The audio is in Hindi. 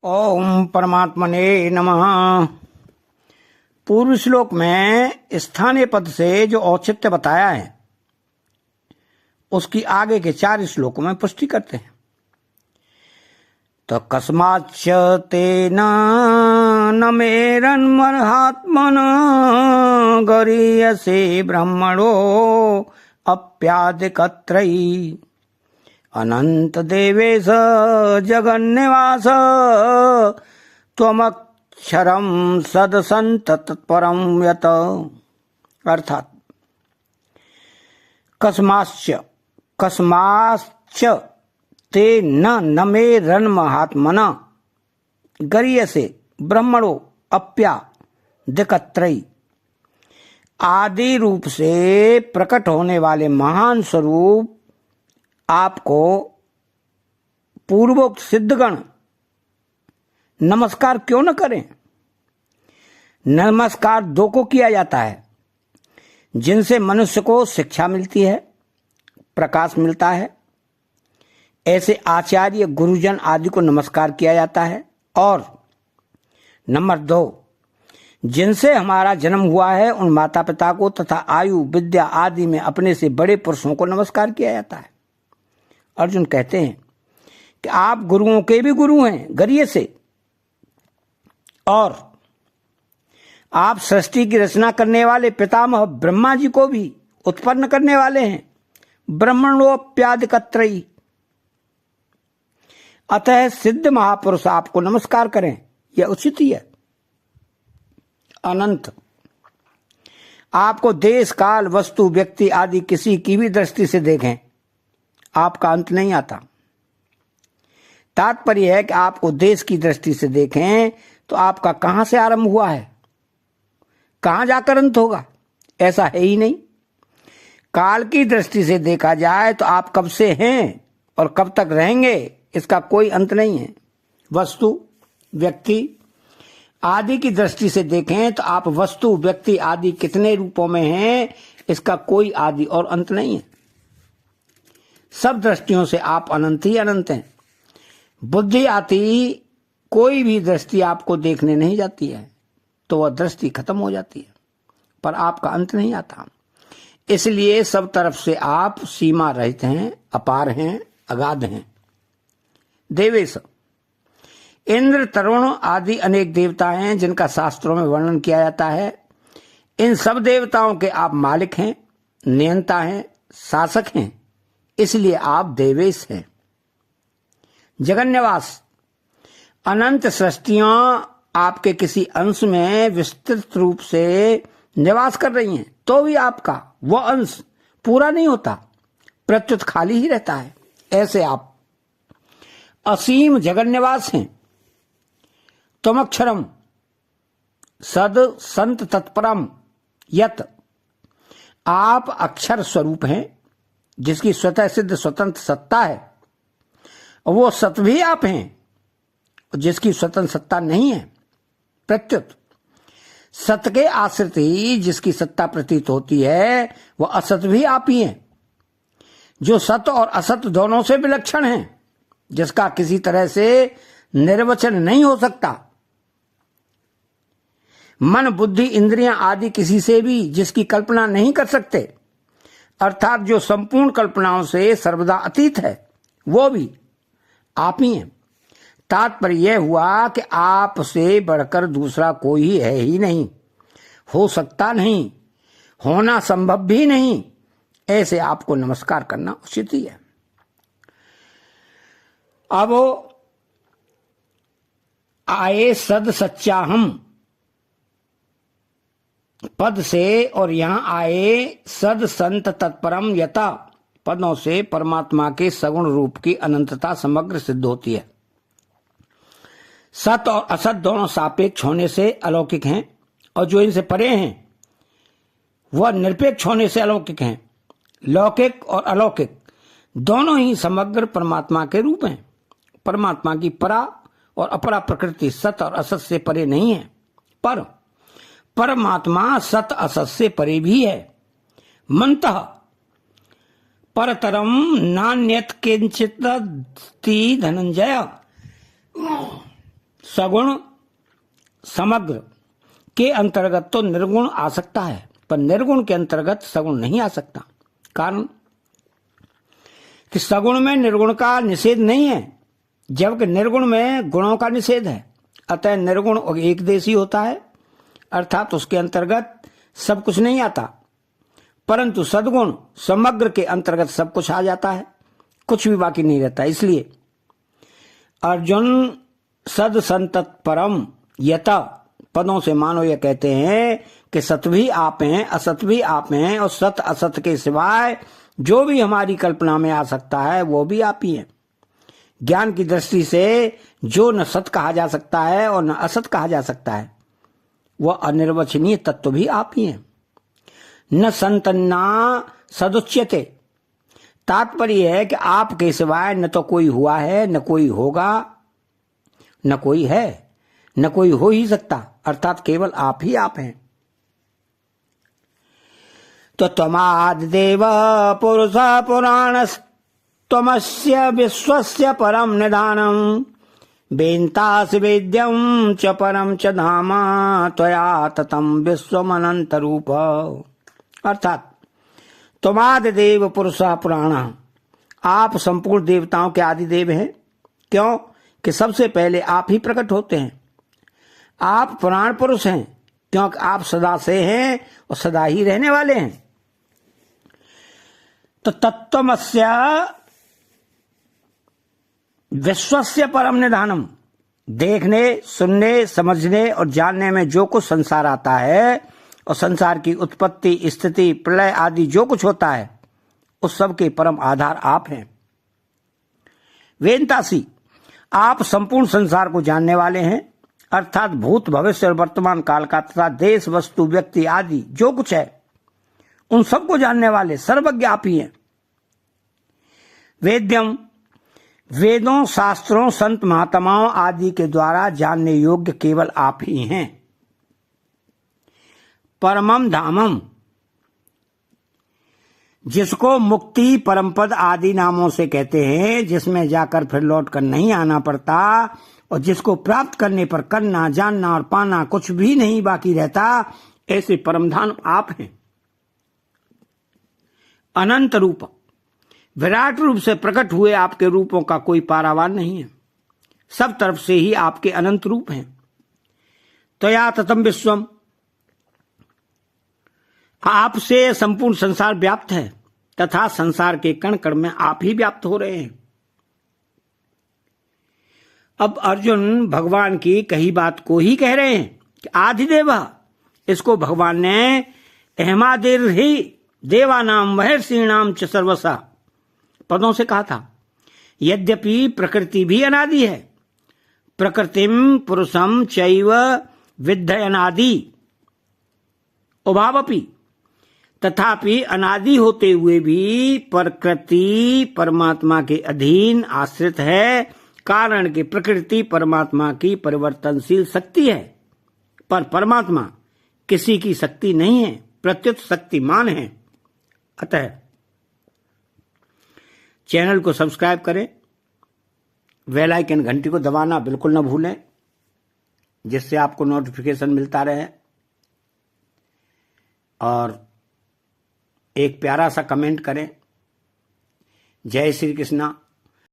ओम परमात्मने नमः। पूर्व श्लोक में स्थानीय पद से जो औचित्य बताया है उसकी आगे के 4 श्लोकों में पुष्टि करते हैं। तो कस्माच्च तेन न मेरन्महात्मन गरीयसे ब्रह्मणो अप्यादिकत्रयी अनंत देवेश जगन्निवास त्वमक्षरम सदसंत तत्परम यत। अर्थात कस्माश्च ते न मे रन्महात्मन गरीयसे ब्रह्मणो अप्या दिकत्रयी। आदि रूप से प्रकट होने वाले महान स्वरूप आपको पूर्वोक्त सिद्धगण नमस्कार क्यों न करें। नमस्कार 2 को किया जाता है, जिनसे मनुष्य को शिक्षा मिलती है, प्रकाश मिलता है। ऐसे आचार्य गुरुजन आदि को नमस्कार किया जाता है। और नंबर 2, जिनसे हमारा जन्म हुआ है उन माता पिता को तथा आयु विद्या आदि में अपने से बड़े पुरुषों को नमस्कार किया जाता है। अर्जुन कहते हैं कि आप गुरुओं के भी गुरु हैं गरीय से, और आप सृष्टि की रचना करने वाले पितामह ब्रह्मा जी को भी उत्पन्न करने वाले हैं। ब्रह्मणोऽप्यादिकत्रयी। अतः सिद्ध महापुरुष आपको नमस्कार करें, यह उचित ही है। अनंत। आपको देश काल वस्तु व्यक्ति आदि किसी की भी दृष्टि से देखें, आपका अंत नहीं आता। तात्पर्य है कि आपको देश की दृष्टि से देखें तो आपका कहां से आरंभ हुआ है, कहां जाकर अंत होगा, ऐसा है ही नहीं। काल की दृष्टि से देखा जाए तो आप कब से हैं और कब तक रहेंगे, इसका कोई अंत नहीं है। वस्तु व्यक्ति आदि की दृष्टि से देखें तो आप वस्तु व्यक्ति आदि कितने रूपों में हैं, इसका कोई आदि और अंत नहीं है। सब दृष्टियों से आप अनंत ही अनंत हैं। बुद्धि आती कोई भी दृष्टि आपको देखने नहीं जाती है तो वह दृष्टि खत्म हो जाती है, पर आपका अंत नहीं आता। इसलिए सब तरफ से आप सीमा रहित हैं, अपार हैं, अगाध हैं। देवेश। इंद्र तरुण आदि अनेक देवता हैं जिनका शास्त्रों में वर्णन किया जाता है। इन सब देवताओं के आप मालिक हैं, नियंता हैं, शासक हैं, इसलिए आप देवेश हैं। जगन्निवास। अनंत सृष्टियां आपके किसी अंश में विस्तृत रूप से निवास कर रही हैं, तो भी आपका वह अंश पूरा नहीं होता, प्रत्युत खाली ही रहता है। ऐसे आप असीम जगन्निवास हैं। त्वमक्षरम सद संत तत्परम यत। आप अक्षर स्वरूप हैं, जिसकी स्वतः सिद्ध स्वतंत्र सत्ता है। वो सत भी आप हैं, जिसकी स्वतंत्र सत्ता नहीं है। प्रत्युत सत के आश्रित ही जिसकी सत्ता प्रतीत होती है, वह असत भी आप ही हैं, जो सत और असत दोनों से विलक्षण हैं, जिसका किसी तरह से निर्वचन नहीं हो सकता। मन बुद्धि इंद्रियां आदि किसी से भी जिसकी कल्पना नहीं कर सकते, अर्थात जो संपूर्ण कल्पनाओं से सर्वदा अतीत है, वो भी आप ही हैं। तात्पर्य यह हुआ कि आप से बढ़कर दूसरा कोई है ही नहीं, हो सकता नहीं, होना संभव भी नहीं। ऐसे आपको नमस्कार करना उचित ही है। अब आए सद सच्चा हम पद से, और यहां आए सद संत तत्परम यता पदों से परमात्मा के सगुण रूप की अनंतता समग्र सिद्ध होती है। सत और असत दोनों सापेक्ष होने से अलौकिक हैं, और जो इनसे परे हैं वह निरपेक्ष होने से अलौकिक हैं। लौकिक और अलौकिक दोनों ही समग्र परमात्मा के रूप हैं। परमात्मा की परा और अपरा प्रकृति सत और असत से परे नहीं है, पर परमात्मा सत असत से परे भी है। मंतः परतरम नान्यत किंचित धनंजय। सगुण समग्र के अंतर्गत तो निर्गुण आ सकता है, पर निर्गुण के अंतर्गत सगुण नहीं आ सकता। कारण कि सगुण में निर्गुण का निषेध नहीं है, जबकि निर्गुण में गुणों का निषेध है। अतः निर्गुण एक देशी होता है, अर्थात उसके अंतर्गत सब कुछ नहीं आता, परंतु सद्गुण समग्र के अंतर्गत सब कुछ आ जाता है, कुछ भी बाकी नहीं रहता। इसलिए अर्जुन सद संतत परम यत पदों से मानो यह कहते हैं कि सत भी आप हैं, असत भी आप हैं, और सत असत के सिवाय जो भी हमारी कल्पना में आ सकता है वो भी आप ही हैं। ज्ञान की दृष्टि से जो न सत कहा जा सकता है और न असत कहा जा सकता है वह अनिर्वचनीय तत्व भी आप ही हैं। न संतन्ना सदुच्यते, तात्पर्य है कि आपके सिवाय न तो कोई हुआ है, न कोई होगा, न कोई है, न कोई हो ही सकता, अर्थात केवल आप ही आप हैं। तो त्वमादिदेव पुरुष पुराणस्तमस्य विश्वस्य परम निधानम वेन्तासि वेद्यम च परम च धाम त्वया ततम विश्वमनंत रूप। अर्थात त्वमादिदेव पुरुष पुराण, आप संपूर्ण देवताओं के आदिदेव हैं। क्यों कि सबसे पहले आप ही प्रकट होते हैं। आप पुराण पुरुष हैं क्योंकि आप सदा से हैं और सदा ही रहने वाले हैं। तो तत्वमस्य विश्वस्य परम निधानम, देखने सुनने समझने और जानने में जो कुछ संसार आता है और संसार की उत्पत्ति स्थिति प्रलय आदि जो कुछ होता है उस सब के परम आधार आप हैं। वेन्तासी, आप संपूर्ण संसार को जानने वाले हैं, अर्थात भूत भविष्य और वर्तमान काल का तथा देश वस्तु व्यक्ति आदि जो कुछ है उन सबको जानने वाले सर्वज्ञ आप ही हैं। वेद्यम, वेदों शास्त्रों संत महात्माओं आदि के द्वारा जानने योग्य केवल आप ही हैं। परमम धामम, जिसको मुक्ति परमपद आदि नामों से कहते हैं, जिसमें जाकर फिर लौट कर नहीं आना पड़ता और जिसको प्राप्त करने पर करना जानना और पाना कुछ भी नहीं बाकी रहता, ऐसे परमधाम आप हैं। अनंत रूप, विराट रूप से प्रकट हुए आपके रूपों का कोई पारावार नहीं है, सब तरफ से ही आपके अनंत रूप हैं। त्वया ततम विश्वम, आपसे संपूर्ण संसार व्याप्त है तथा संसार के कण कण में आप ही व्याप्त हो रहे हैं। अब अर्जुन भगवान की कही बात को ही कह रहे हैं कि आदिदेव, इसको भगवान ने अहमादिर ही देवानाम महर्षिणाम च सर्वसा पदों से कहा था। यद्यपि प्रकृति भी अनादि है, प्रकृतिम पुरुषम चैव विद्धयनादि उभावपि, तथापि अनादि होते हुए भी प्रकृति परमात्मा के अधीन आश्रित है, कारण कि प्रकृति परमात्मा की परिवर्तनशील शक्ति है, पर परमात्मा किसी की शक्ति नहीं है, प्रत्युत शक्तिमान है। अतः चैनल को सब्सक्राइब करें, बेल आइकन घंटी को दबाना बिल्कुल न भूलें, जिससे आपको नोटिफिकेशन मिलता रहे। और एक प्यारा सा कमेंट करें। जय श्री कृष्णा।